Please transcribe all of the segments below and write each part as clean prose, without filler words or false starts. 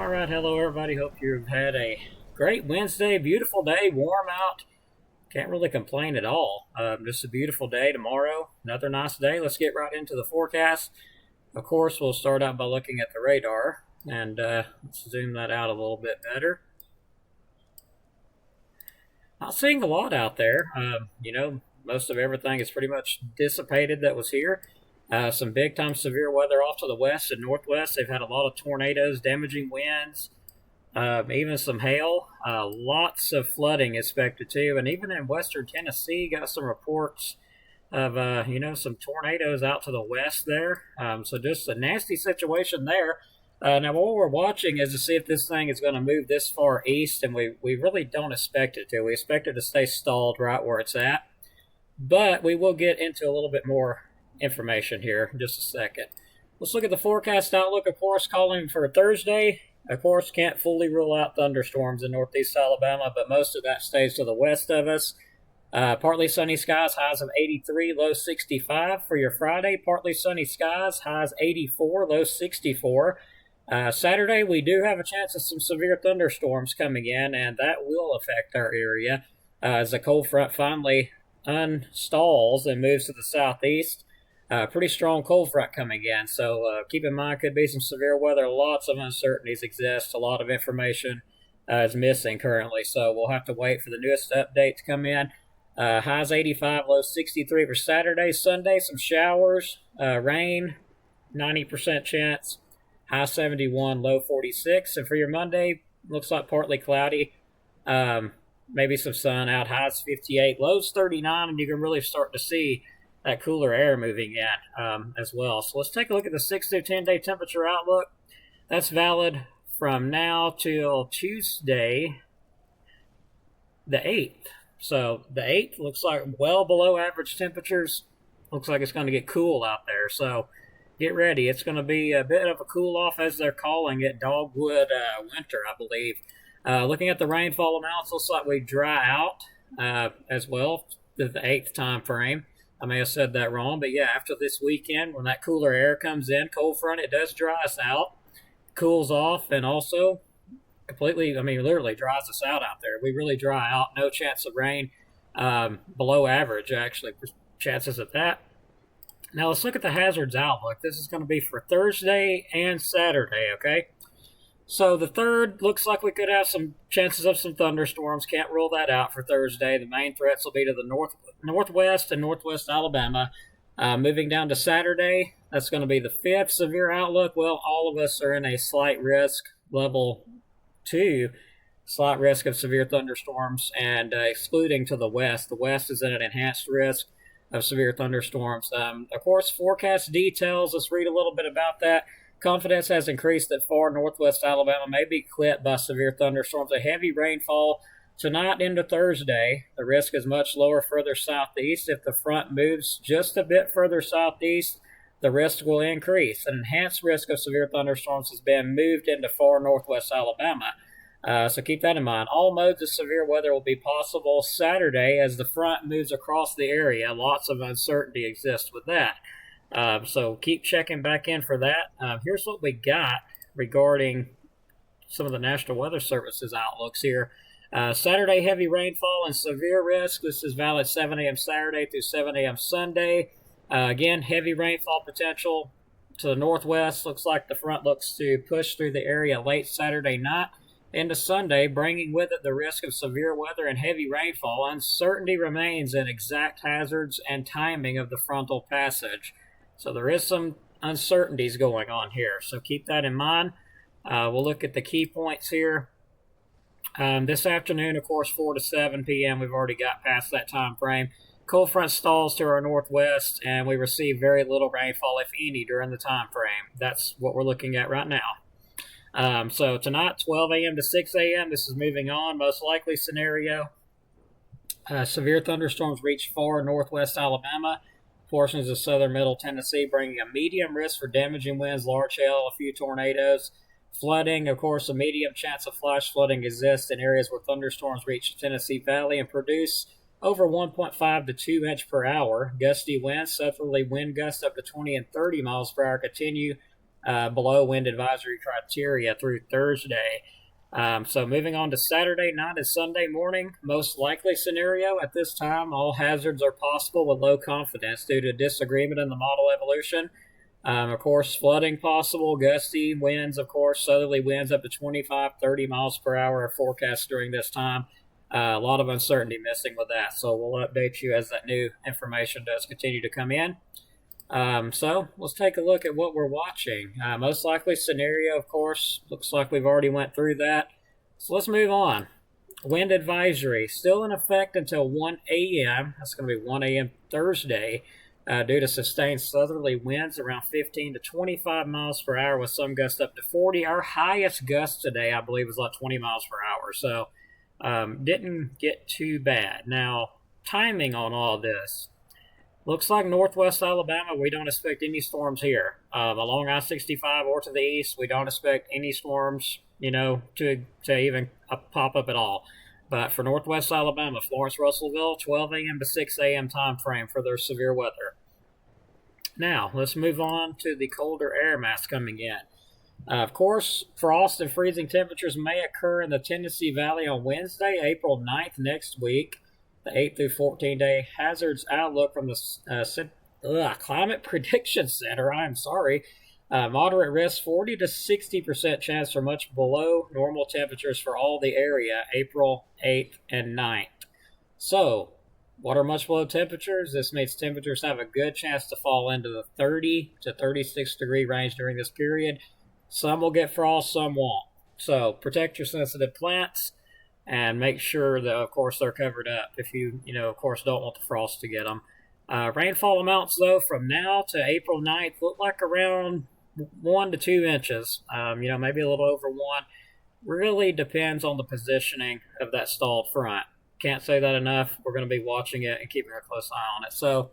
All right, hello everybody. Hope you've had a great Wednesday. Beautiful day, warm out. Can't really complain at all. Just a beautiful day tomorrow. Another nice day. Let's get right into the forecast. Of course, we'll start out by looking at the radar and let's zoom that out a little bit better. Not seeing a lot out there. Most of everything is pretty much dissipated that was here. Some big time severe weather off to the west and northwest. They've had a lot of tornadoes, damaging winds, even some hail. Lots of flooding expected too. And even in western Tennessee, got some reports of, some tornadoes out to the west there. So just a nasty situation there. Now, what we're watching is to see if this thing is going to move this far east, and we really don't expect it to. We expect it to stay stalled right where it's at. But we will get into a little bit more information here in just a second. Let's look at the forecast outlook, of course, calling for Thursday. Of course, can't fully rule out thunderstorms in northeast Alabama, but most of that stays to the west of us. Partly sunny skies, highs of 83, low 65 for your Friday. Partly sunny skies, highs 84, low 64. Saturday, we do have a chance of some severe thunderstorms coming in, and that will affect our area as the cold front finally unstalls and moves to the southeast. Pretty strong cold front coming in, so keep in mind could be some severe weather. Lots of uncertainties exist. A lot of information is missing currently, so we'll have to wait for the newest update to come in. Highs 85, low 63 for Saturday. Sunday, some showers, rain, 90% chance. High 71, low 46. And for your Monday, looks like partly cloudy. Maybe some sun out. Highs 58, lows 39, and you can really start to see that cooler air moving in as well. So let's take a look at the 6 to 10 day temperature outlook. That's valid from now till Tuesday, the 8th. So the 8th looks like well below average temperatures. Looks like it's going to get cool out there. So get ready. It's going to be a bit of a cool off, as they're calling it, dogwood winter, I believe. Looking at the rainfall amounts, looks like we dry out as well to the 8th time frame. I may have said that wrong, but yeah, after this weekend, when that cooler air comes in, cold front, it does dry us out, cools off, and also literally dries us out there. We really dry out. No chance of rain, below average, actually, chances of that. Now let's look at the hazards outlook. This is going to be for Thursday and Saturday, okay? So the 3rd looks like we could have some chances of some thunderstorms. Can't rule that out for Thursday. The main threats will be to the northwest and northwest Alabama. Moving down to Saturday, that's going to be the 5th. Severe outlook, well, all of us are in a slight risk, level 2, slight risk of severe thunderstorms, and excluding to the west. The west is in an enhanced risk of severe thunderstorms. Of course, forecast details, let's read a little bit about that. Confidence has increased that far northwest Alabama may be clipped by severe thunderstorms. A heavy rainfall tonight into Thursday. The risk is much lower further southeast. If the front moves just a bit further southeast, the risk will increase. An enhanced risk of severe thunderstorms has been moved into far northwest Alabama. So keep that in mind. All modes of severe weather will be possible Saturday as the front moves across the area. Lots of uncertainty exists with that. So keep checking back in for that. Here's what we got regarding some of the National Weather Service's outlooks here. Saturday, heavy rainfall and severe risk. This is valid 7 a.m. Saturday through 7 a.m. Sunday. Again, heavy rainfall potential to the northwest. Looks like the front looks to push through the area late Saturday night into Sunday, bringing with it the risk of severe weather and heavy rainfall. Uncertainty remains in exact hazards and timing of the frontal passage. So there is some uncertainties going on here. So keep that in mind. We'll look at the key points here. This afternoon, of course, 4 to 7 p.m., we've already got past that time frame. Cold front stalls to our northwest, and we receive very little rainfall, if any, during the time frame. That's what we're looking at right now. So tonight, 12 a.m. to 6 a.m., this is moving on. Most likely scenario, severe thunderstorms reach far northwest Alabama, portions of southern middle Tennessee, bringing a medium risk for damaging winds, large hail, a few tornadoes. Flooding, of course, a medium chance of flash flooding exists in areas where thunderstorms reach the Tennessee Valley and produce over 1.5 to 2 inch per hour. Gusty winds, southerly wind gusts up to 20 and 30 miles per hour continue below wind advisory criteria through Thursday. So moving on to Saturday night and Sunday morning, most likely scenario at this time, all hazards are possible with low confidence due to disagreement in the model evolution. Of course, flooding possible, gusty winds, of course, southerly winds up to 25, 30 miles per hour are forecast during this time. A lot of uncertainty missing with that, so we'll update you as that new information does continue to come in. So let's take a look at what we're watching. Most likely scenario, of course, looks like we've already went through that. So let's move on. Wind advisory still in effect until 1 a.m. That's going to be 1 a.m. Thursday due to sustained southerly winds around 15 to 25 miles per hour with some gusts up to 40. Our highest gust today, I believe, was like 20 miles per hour. So didn't get too bad. Now, timing on all this. Looks like northwest Alabama, we don't expect any storms here. Along I-65 or to the east, we don't expect any storms, to even pop up at all. But for northwest Alabama, Florence, Russellville, 12 a.m. to 6 a.m. time frame for their severe weather. Now, let's move on to the colder air mass coming in. Of course, frost and freezing temperatures may occur in the Tennessee Valley on Wednesday, April 9th next week. The 8 through 14-day hazards outlook from the Climate Prediction Center. Moderate risk, 40 to 60% chance for much below normal temperatures for all the area, April 8th and 9th. So, what are much below temperatures? This means temperatures have a good chance to fall into the 30 to 36 degree range during this period. Some will get frost, some won't. So, protect your sensitive plants. And make sure that, of course, they're covered up if you, of course, don't want the frost to get them. Rainfall amounts, though, from now to April 9th look like around 1 to 2 inches, maybe a little over 1. Really depends on the positioning of that stalled front. Can't say that enough. We're going to be watching it and keeping a close eye on it. So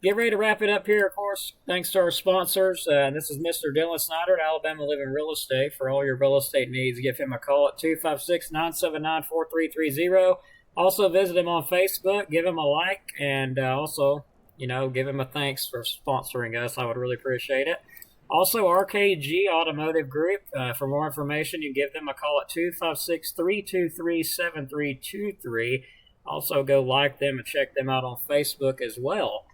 get ready to wrap it up here, of course. Thanks to our sponsors. This is Mr. Dylan Snyder at Alabama Living Real Estate. For all your real estate needs, give him a call at 256-979-4330. Also, visit him on Facebook. Give him a like. And also, give him a thanks for sponsoring us. I would really appreciate it. Also, RKG Automotive Group. For more information, you can give them a call at 256-323-7323. Also, go like them and check them out on Facebook as well.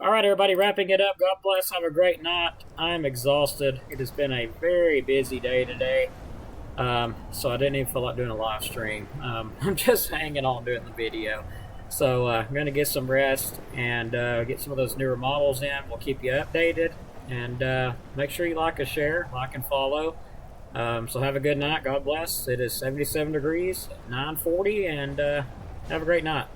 All right, everybody, wrapping it up. God bless. Have a great night. I'm exhausted. It has been a very busy day today, so I didn't even feel like doing a live stream. I'm just hanging on doing the video. So I'm going to get some rest and get some of those newer models in. We'll keep you updated. And make sure you like and share, like and follow. So have a good night. God bless. It is 77 degrees, 9:40, and have a great night.